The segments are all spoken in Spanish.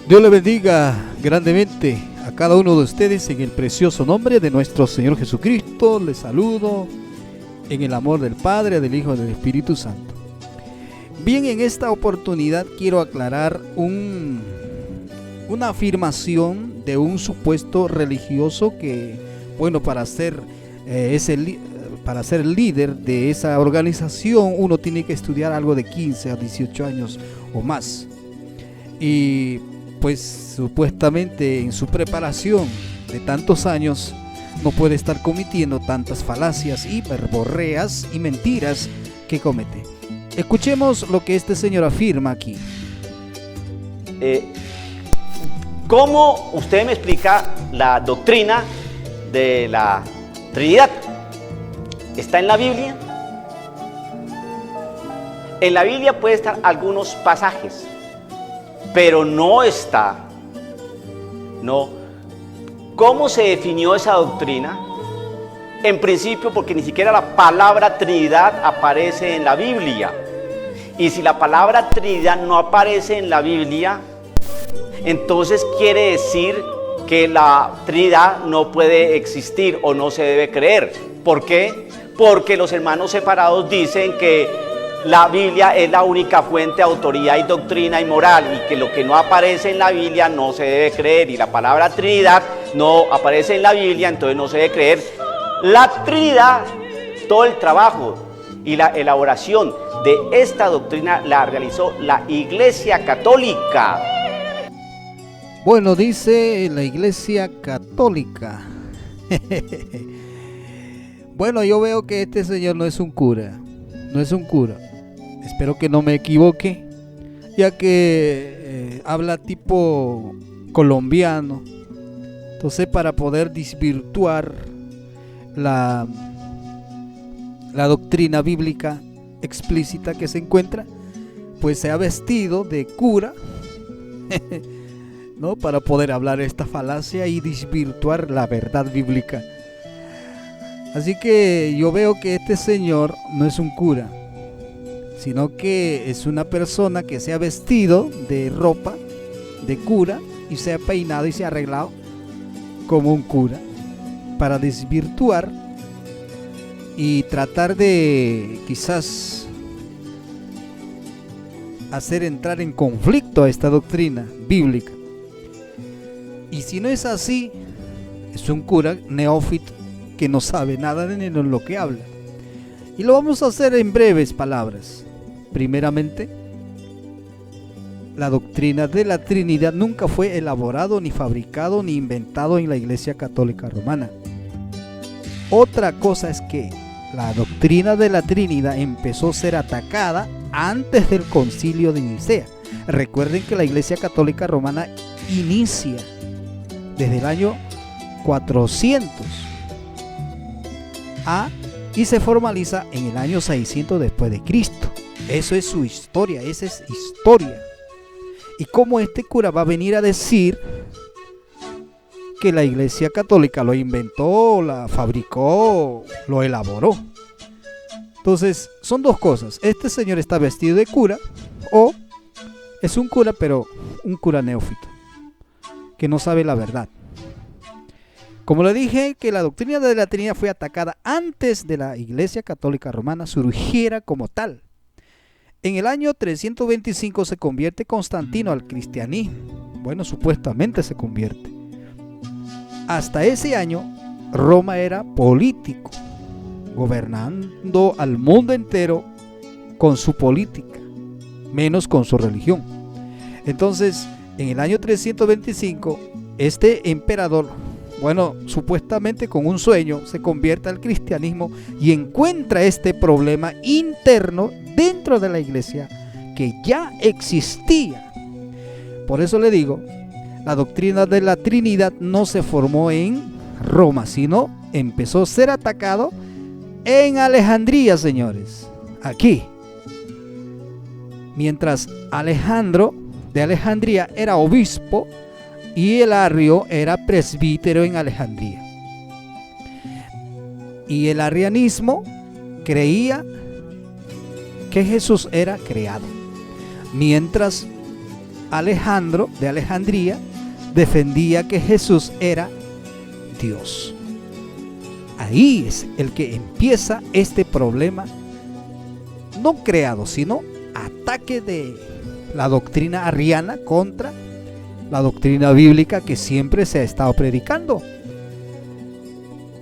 Dios le bendiga grandemente a cada uno de ustedes en el precioso nombre de nuestro Señor Jesucristo. Les saludo en el amor del Padre, del Hijo y del Espíritu Santo. Bien, en esta oportunidad quiero aclarar una afirmación de un supuesto religioso que, bueno, para ser líder de esa organización uno tiene que estudiar algo de 15 a 18 años o más. Y pues supuestamente en su preparación de tantos años no puede estar cometiendo tantas falacias y verborreas y mentiras que comete. Escuchemos lo que este señor afirma aquí. ¿Cómo usted me explica la doctrina de la Trinidad? ¿Está en la Biblia? En la Biblia puede estar algunos pasajes, pero no está. No. ¿Cómo se definió esa doctrina? En principio, porque ni siquiera la palabra Trinidad aparece en la Biblia. Y si la palabra Trinidad no aparece en la Biblia, entonces quiere decir que la Trinidad no puede existir o no se debe creer. ¿Por qué? Porque los hermanos separados dicen que la Biblia es la única fuente de autoridad y doctrina y moral, y que lo que no aparece en la Biblia no se debe creer, y la palabra Trinidad no aparece en la Biblia, entonces no se debe creer. La Trinidad, todo el trabajo y la elaboración de esta doctrina la realizó la Iglesia Católica. Bueno, dice la Iglesia Católica. Bueno, yo veo que este señor no es un cura. No es un cura. Espero que no me equivoque, ya que habla tipo colombiano. Entonces, para poder desvirtuar la doctrina bíblica explícita que se encuentra, pues se ha vestido de cura, ¿no? Para poder hablar esta falacia y desvirtuar la verdad bíblica. Así que yo veo que este señor no es un cura, sino que es una persona que se ha vestido de ropa de cura y se ha peinado y se ha arreglado como un cura para desvirtuar y tratar de quizás hacer entrar en conflicto a esta doctrina bíblica. Y si no es así, es un cura neófito que no sabe nada de lo que habla. Y lo vamos a hacer en breves palabras. Primeramente, la doctrina de la Trinidad nunca fue elaborado, ni fabricado, ni inventado en la Iglesia Católica Romana. Otra cosa es que la doctrina de la Trinidad empezó a ser atacada antes del Concilio de Nicea. Recuerden que la Iglesia Católica Romana inicia desde el año 400 y se formaliza en el año 600 después de Cristo. Eso es su historia, esa es historia. Y cómo este cura va a venir a decir que la Iglesia Católica lo inventó, la fabricó, lo elaboró. Entonces, son dos cosas. Este señor está vestido de cura, o es un cura, pero un cura neófito, que no sabe la verdad. Como le dije, que la doctrina de la Trinidad fue atacada antes de la Iglesia Católica Romana surgiera como tal. En el año 325 se convierte Constantino al cristianismo. Bueno, supuestamente se convierte. Hasta ese año, Roma era político, gobernando al mundo entero con su política, menos con su religión. Entonces, en el año 325, este emperador, bueno, supuestamente con un sueño, se convierte al cristianismo y encuentra este problema interno dentro de la iglesia que ya existía. Por eso le digo, la doctrina de la Trinidad no se formó en Roma, sino empezó a ser atacado en Alejandría, señores. Aquí. Mientras Alejandro de Alejandría era obispo y Hilario era presbítero en Alejandría. Y el arrianismo creía que Jesús era creado, mientras Alejandro de Alejandría defendía que Jesús era Dios. Ahí es el que empieza este problema, no creado, sino ataque de la doctrina arriana contra la doctrina bíblica que siempre se ha estado predicando.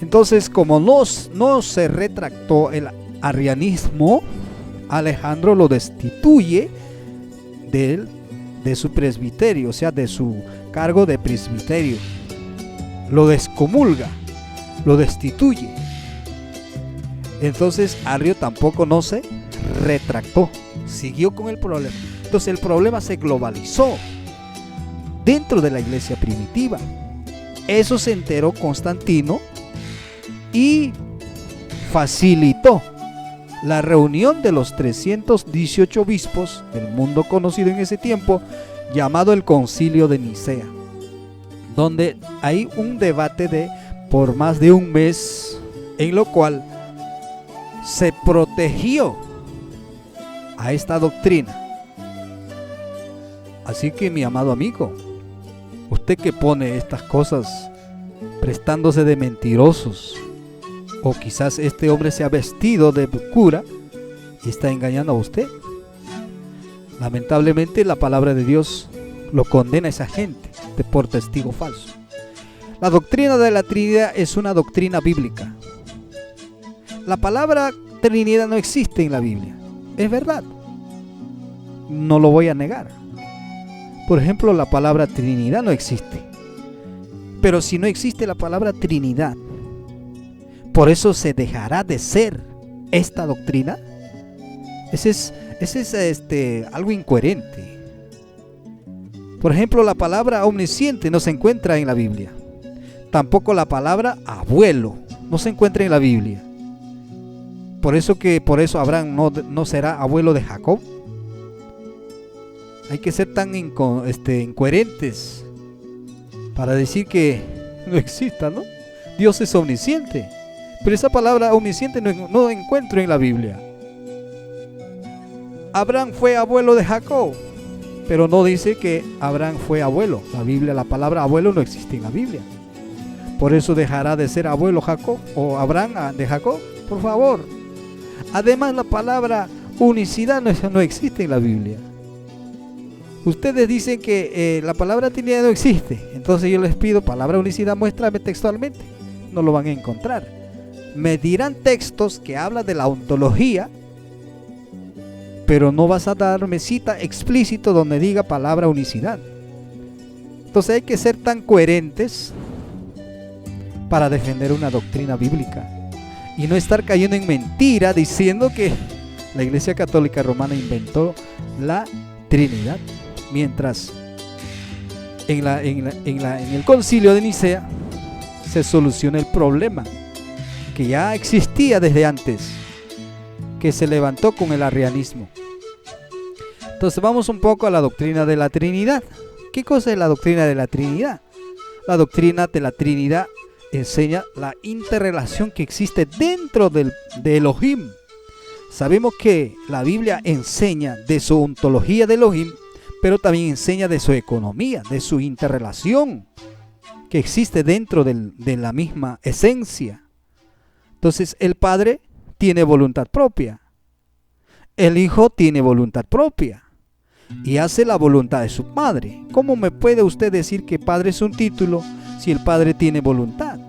Entonces, como no se retractó el arrianismo, Alejandro lo destituye de su presbiterio, o sea, de su cargo de presbiterio. Lo descomulga, lo destituye. Entonces Arrio tampoco no se retractó, siguió con el problema. Entonces el problema se globalizó dentro de la iglesia primitiva. Eso se enteró Constantino y facilitó la reunión de los 318 obispos del mundo conocido en ese tiempo, llamado el Concilio de Nicea, donde hay un debate por más de un mes, en lo cual se protegió a esta doctrina. Así que, mi amado amigo, usted que pone estas cosas prestándose de mentirosos, o quizás este hombre se ha vestido de cura y está engañando a usted, lamentablemente la palabra de Dios lo condena a esa gente por testigo falso. La doctrina de la Trinidad es una doctrina bíblica. La palabra Trinidad no existe en la Biblia, es verdad, no lo voy a negar. Por ejemplo, la palabra Trinidad no existe. Pero si no existe la palabra Trinidad, ¿por eso se dejará de ser esta doctrina? Ese es algo incoherente. Por ejemplo, la palabra omnisciente no se encuentra en la Biblia. Tampoco la palabra abuelo no se encuentra en la Biblia. Por eso Abraham no será abuelo de Jacob. Hay que ser tan incoherentes para decir que no exista, ¿no? Dios es omnisciente, pero esa palabra omnisciente no encuentro en la Biblia. Abraham fue abuelo de Jacob, pero no dice que Abraham fue abuelo. La palabra abuelo no existe en la Biblia. Por eso dejará de ser abuelo Jacob o Abraham de Jacob, por favor. Además, la palabra unicidad no existe en la Biblia. Ustedes dicen que la palabra Trinidad no existe. Entonces yo les pido, palabra unicidad, muéstrame textualmente. No lo van a encontrar. Me dirán textos que hablan de la ontología, pero no vas a darme cita explícito donde diga palabra unicidad. Entonces hay que ser tan coherentes para defender una doctrina bíblica y no estar cayendo en mentira diciendo que la Iglesia Católica Romana inventó la Trinidad, mientras en el Concilio de Nicea se soluciona el problema que ya existía desde antes, que se levantó con el arrianismo. Entonces vamos un poco a la doctrina de la Trinidad. ¿Qué cosa es la doctrina de la Trinidad? La doctrina de la Trinidad enseña la interrelación que existe dentro de Elohim. Sabemos que la Biblia enseña de su ontología de Elohim, pero también enseña de su economía, de su interrelación que existe dentro de la misma esencia. Entonces el Padre tiene voluntad propia, el Hijo tiene voluntad propia y hace la voluntad de su Padre. ¿Cómo me puede usted decir que Padre es un título si el Padre tiene voluntad?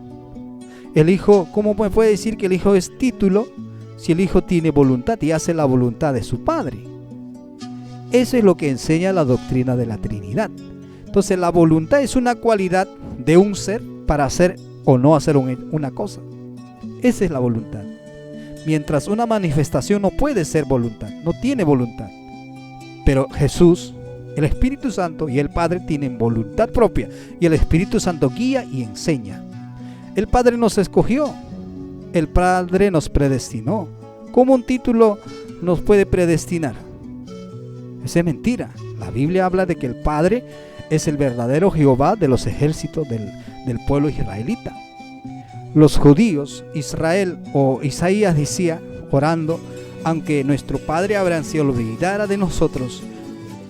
El Hijo, ¿cómo me puede decir que el Hijo es título si el Hijo tiene voluntad y hace la voluntad de su Padre? Eso es lo que enseña la doctrina de la Trinidad. Entonces la voluntad es una cualidad de un ser para hacer o no hacer una cosa. Esa es la voluntad. Mientras una manifestación no puede ser voluntad, no tiene voluntad. Pero Jesús, el Espíritu Santo y el Padre tienen voluntad propia, y el Espíritu Santo guía y enseña. El Padre nos escogió, el Padre nos predestinó. ¿Cómo un título nos puede predestinar? Esa es mentira. La Biblia habla de que el Padre es el verdadero Jehová de los ejércitos del pueblo israelita. Los judíos, Israel o Isaías decía, orando, aunque nuestro padre Abraham se olvidara de nosotros,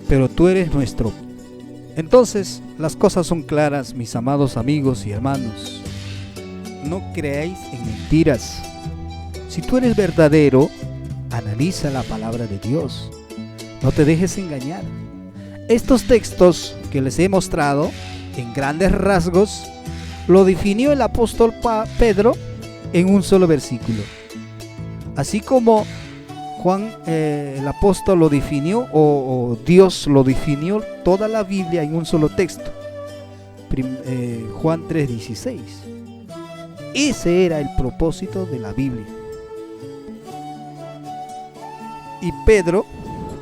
pero tú eres nuestro Entonces, las cosas son claras, mis amados amigos y hermanos. No creáis en mentiras. Si tú eres verdadero, analiza la palabra de Dios. No te dejes engañar. Estos textos que les he mostrado, en grandes rasgos, lo definió el apóstol Pedro en un solo versículo. Así como Juan, el apóstol, lo definió, o Dios lo definió toda la Biblia en un solo texto. Juan 3:16. Ese era el propósito de la Biblia. Y Pedro,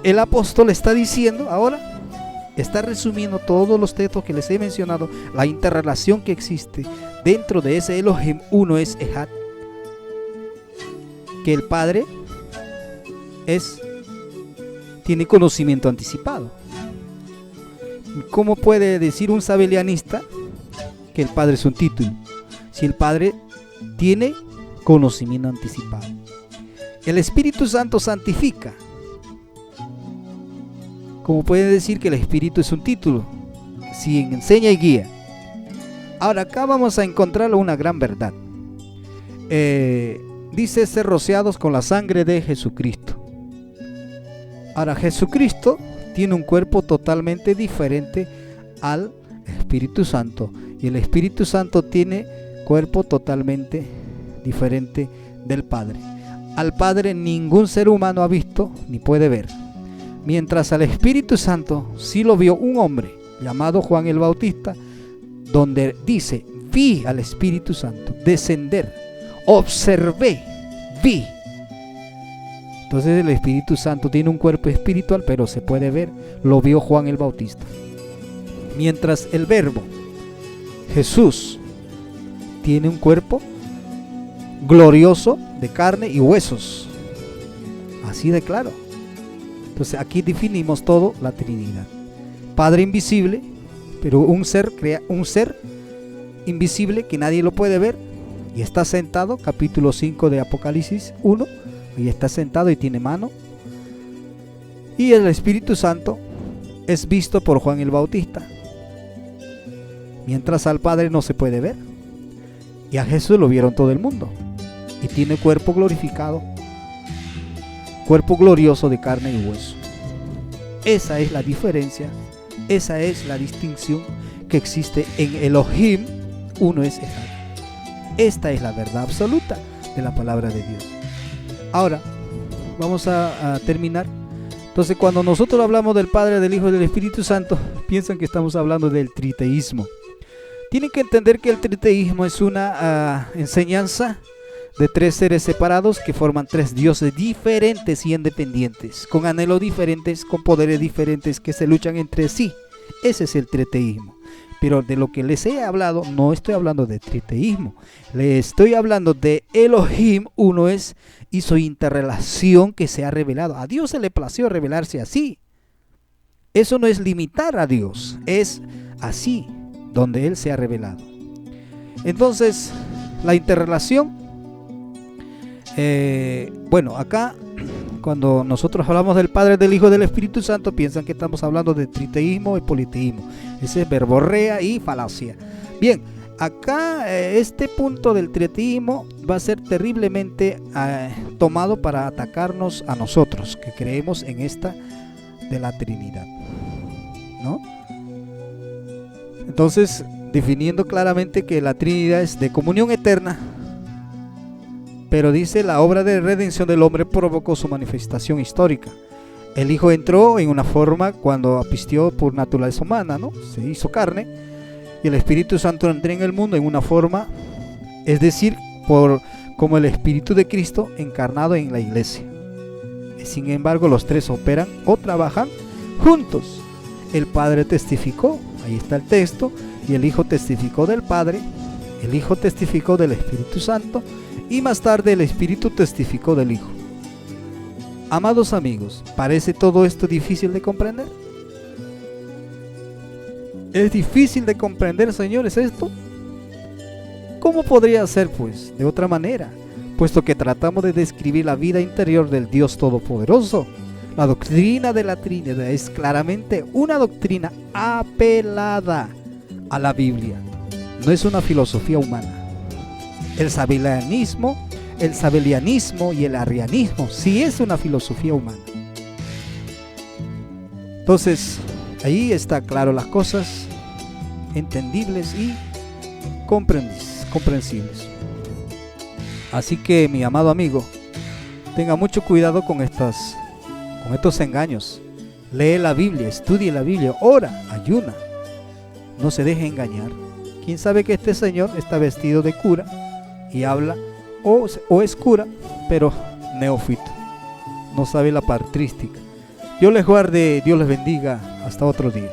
el apóstol, está diciendo ahora, está resumiendo todos los textos que les he mencionado, la interrelación que existe dentro de ese Elohim. Uno es Ejad, que el Padre tiene conocimiento anticipado. ¿Cómo puede decir un sabelianista que el Padre es un título si el Padre tiene conocimiento anticipado? El Espíritu Santo santifica. ¿Cómo puede decir que el Espíritu es un título si enseña y guía? Ahora acá vamos a encontrar una gran verdad. Dice ser rociados con la sangre de Jesucristo. Ahora, Jesucristo tiene un cuerpo totalmente diferente al Espíritu Santo, y el Espíritu Santo tiene cuerpo totalmente diferente del Padre. Al Padre ningún ser humano ha visto ni puede ver, mientras al Espíritu Santo sí lo vio un hombre llamado Juan el Bautista, donde dice: vi al Espíritu Santo descender, observé, vi. Entonces el Espíritu Santo tiene un cuerpo espiritual, pero se puede ver, lo vio Juan el Bautista. Mientras el Verbo, Jesús, tiene un cuerpo glorioso de carne y huesos. Así de claro. Entonces aquí definimos todo la Trinidad. Padre invisible, pero un ser invisible que nadie lo puede ver, y está sentado, capítulo 5 de Apocalipsis 1, y está sentado y tiene mano. Y el Espíritu Santo es visto por Juan el Bautista, mientras al Padre no se puede ver, y a Jesús lo vieron todo el mundo, y tiene cuerpo glorificado, cuerpo glorioso de carne y hueso. Esa es la diferencia, esa es la distinción que existe en Elohim. Uno es Ejad. Esta es la verdad absoluta de la palabra de Dios. Ahora vamos a terminar. Entonces, cuando nosotros hablamos del Padre, del Hijo y del Espíritu Santo, piensan que estamos hablando del triteísmo. Tienen que entender que el triteísmo es una enseñanza de tres seres separados que forman tres dioses diferentes y independientes, con anhelos diferentes, con poderes diferentes, que se luchan entre sí. Ese es el triteísmo. Pero de lo que les he hablado, no estoy hablando de triteísmo, les estoy hablando de Elohim. Uno es, y su interrelación que se ha revelado. A Dios se le plació revelarse así. Eso no es limitar a Dios, es así donde Él se ha revelado. Entonces, la interrelación, bueno, acá cuando nosotros hablamos del Padre, del Hijo y del Espíritu Santo, piensan que estamos hablando de triteísmo y politeísmo. Ese es verborrea y falacia. Bien, acá este punto del triteísmo va a ser terriblemente tomado para atacarnos a nosotros, que creemos en esta de la Trinidad, ¿no? Entonces, definiendo claramente que la Trinidad es de comunión eterna, pero dice: la obra de redención del hombre provocó su manifestación histórica. El Hijo entró en una forma cuando apistió por naturaleza humana, ¿no? Se hizo carne. Y el Espíritu Santo entró en el mundo en una forma, es decir, como el Espíritu de Cristo encarnado en la iglesia. Sin embargo, los tres operan o trabajan juntos. El Padre testificó, ahí está el texto, y el Hijo testificó del Padre, el Hijo testificó del Espíritu Santo, y más tarde el Espíritu testificó del Hijo. Amados amigos, ¿parece todo esto difícil de comprender? ¿Es difícil de comprender, señores, esto? ¿Cómo podría ser, pues, de otra manera? Puesto que tratamos de describir la vida interior del Dios Todopoderoso. La doctrina de la Trinidad es claramente una doctrina apelada a la Biblia. No es una filosofía humana. El sabelianismo y el arrianismo sí es una filosofía humana. Entonces, ahí está claro las cosas, entendibles y comprensibles. Así que, mi amado amigo, tenga mucho cuidado con estos engaños. Lee la Biblia, estudie la Biblia, ora, ayuna. No se deje engañar. ¿Quién sabe que este señor está vestido de cura y habla o es cura, pero neófito? No sabe la patrística. Dios les guarde, Dios les bendiga. Hasta otro día.